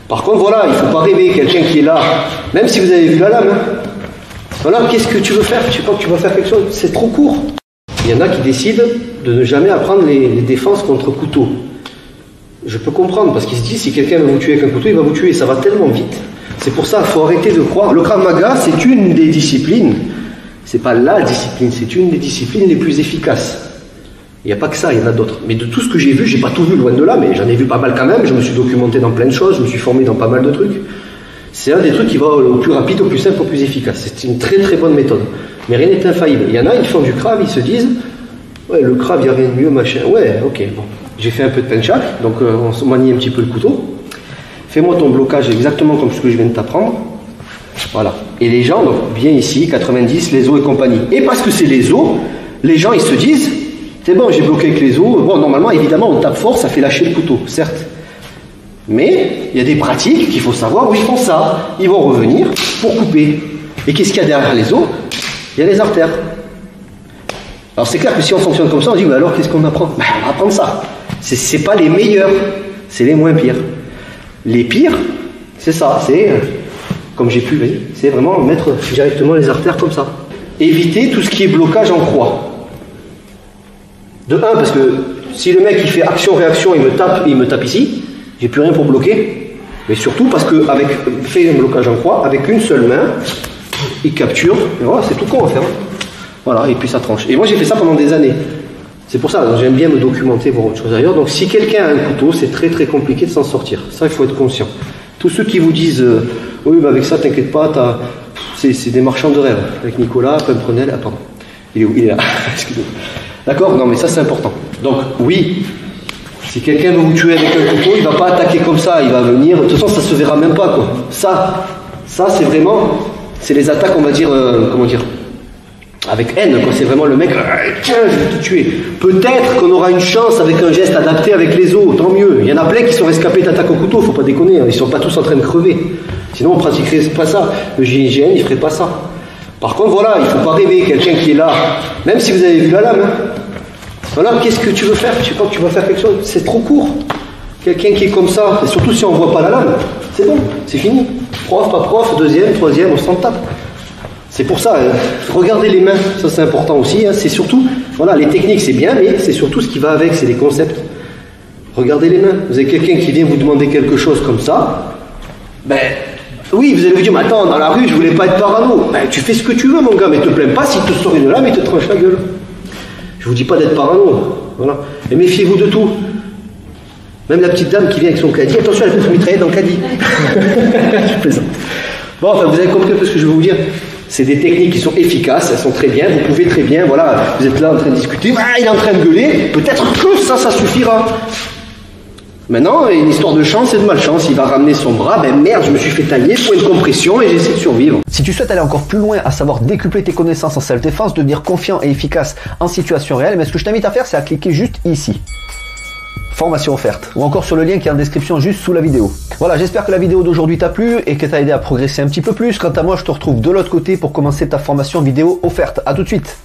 Par contre, voilà, il ne faut pas rêver, quelqu'un qui est là, même si vous avez vu la lame, hein, voilà, qu'est-ce que tu veux faire? Tu crois que tu vas faire quelque chose? C'est trop court. Il y en a qui décident de ne jamais apprendre les défenses contre couteau. Je peux comprendre, parce qu'ils se disent, si quelqu'un veut vous tuer avec un couteau, il va vous tuer, ça va tellement vite. C'est pour ça qu'il faut arrêter de croire. Le Krav Maga, c'est une des disciplines, c'est pas la discipline, c'est une des disciplines les plus efficaces. Il n'y a pas que ça, il y en a d'autres. Mais de tout ce que j'ai vu, j'ai pas tout vu, loin de là, mais j'en ai vu pas mal quand même, je me suis documenté dans plein de choses, je me suis formé dans pas mal de trucs. C'est un des trucs qui va au plus rapide, au plus simple, au plus efficace. C'est une très très bonne méthode. Mais rien n'est infaillible. Il y en a, ils font du Krav, ils se disent, ouais, le Krav, il n'y a rien de mieux, machin. Ouais, ok, bon. J'ai fait un peu de penchak, donc on se manie un petit peu le couteau. Fais-moi ton blocage exactement comme ce que je viens de t'apprendre. Voilà. Et les gens, donc bien ici, 90, les os et compagnie. Et parce que c'est les os, les gens ils se disent, c'est bon, j'ai bloqué avec les os. Bon, normalement, évidemment, on tape fort, ça fait lâcher le couteau, certes. Mais il y a des pratiques qu'il faut savoir où ils font ça. Ils vont revenir pour couper. Et qu'est-ce qu'il y a derrière les os? Il y a les artères. Alors c'est clair que si on fonctionne comme ça, on dit, mais alors qu'est-ce qu'on apprend? Ben, on va apprendre ça. C'est pas les meilleurs, c'est les moins pires. Les pires, c'est ça, c'est, comme j'ai pu, c'est vraiment mettre directement les artères comme ça. Éviter tout ce qui est blocage en croix. De un, parce que si le mec il fait action-réaction, il me tape ici, j'ai plus rien pour bloquer. Mais surtout parce qu'avec fait un blocage en croix, avec une seule main, il capture, et voilà, c'est tout con à faire. Voilà, et puis ça tranche. Et moi j'ai fait ça pendant des années. C'est pour ça, j'aime bien me documenter, voir autre chose ailleurs. Donc si quelqu'un a un couteau, c'est très très compliqué de s'en sortir. Ça, il faut être conscient. Tous ceux qui vous disent, oui, mais avec ça, t'inquiète pas, c'est des marchands de rêve. Avec Nicolas, Prenel, pardon. Il est où? Il est là. Excusez-moi. D'accord? Non, mais ça, c'est important. Donc, oui, si quelqu'un veut vous tuer avec un couteau, il ne va pas attaquer comme ça. Il va venir, de toute façon, ça ne se verra même pas, quoi. Ça c'est vraiment, c'est les attaques, on va dire, comment dire, avec haine, quoi. C'est vraiment le mec, tiens, je vais te tuer. Peut-être qu'on aura une chance avec un geste adapté avec les os, tant mieux. Il y en a plein qui sont rescapés d'attaques au couteau, faut pas déconner, hein. Ils sont pas tous en train de crever. Sinon, on pratiquerait pas ça. Le GIGN, il ferait pas ça. Par contre, voilà, il faut pas rêver, quelqu'un qui est là, même si vous avez vu la lame, hein. Voilà, qu'est-ce que tu veux faire? Tu crois que tu vas faire quelque chose? C'est trop court. Quelqu'un qui est comme ça, et surtout si on voit pas la lame, c'est bon, c'est fini. Prof, pas prof, deuxième, troisième, on s'en tape. C'est pour ça, regardez les mains, ça c'est important aussi, hein. C'est surtout, voilà, les techniques c'est bien, mais c'est surtout ce qui va avec, c'est les concepts. Regardez les mains, vous avez quelqu'un qui vient vous demander quelque chose comme ça, ben, oui, vous allez vous dire, mais attends, dans la rue, je voulais pas être parano. Ben, tu fais ce que tu veux, mon gars, mais te plains pas s'il te sort une lame et te tranche la gueule. Je vous dis pas d'être parano, voilà. Et méfiez-vous de tout. Même la petite dame qui vient avec son caddie, attention, elle peut se mitrailler dans le caddie. Je plaisante. Bon, enfin, vous avez compris un peu ce que je veux vous dire. C'est des techniques qui sont efficaces, elles sont très bien, vous pouvez très bien, voilà, vous êtes là en train de discuter, il est en train de gueuler, peut-être que ça suffira. Maintenant, une histoire de chance et de malchance, il va ramener son bras, ben merde, je me suis fait tailler, point de compression et j'essaie de survivre. Si tu souhaites aller encore plus loin, à savoir décupler tes connaissances en self-défense, devenir confiant et efficace en situation réelle, mais ce que je t'invite à faire, c'est à cliquer juste ici. Formation offerte, ou encore sur le lien qui est en description juste sous la vidéo. Voilà, j'espère que la vidéo d'aujourd'hui t'a plu et que t'a aidé à progresser un petit peu plus. Quant à moi, je te retrouve de l'autre côté pour commencer ta formation vidéo offerte. À tout de suite.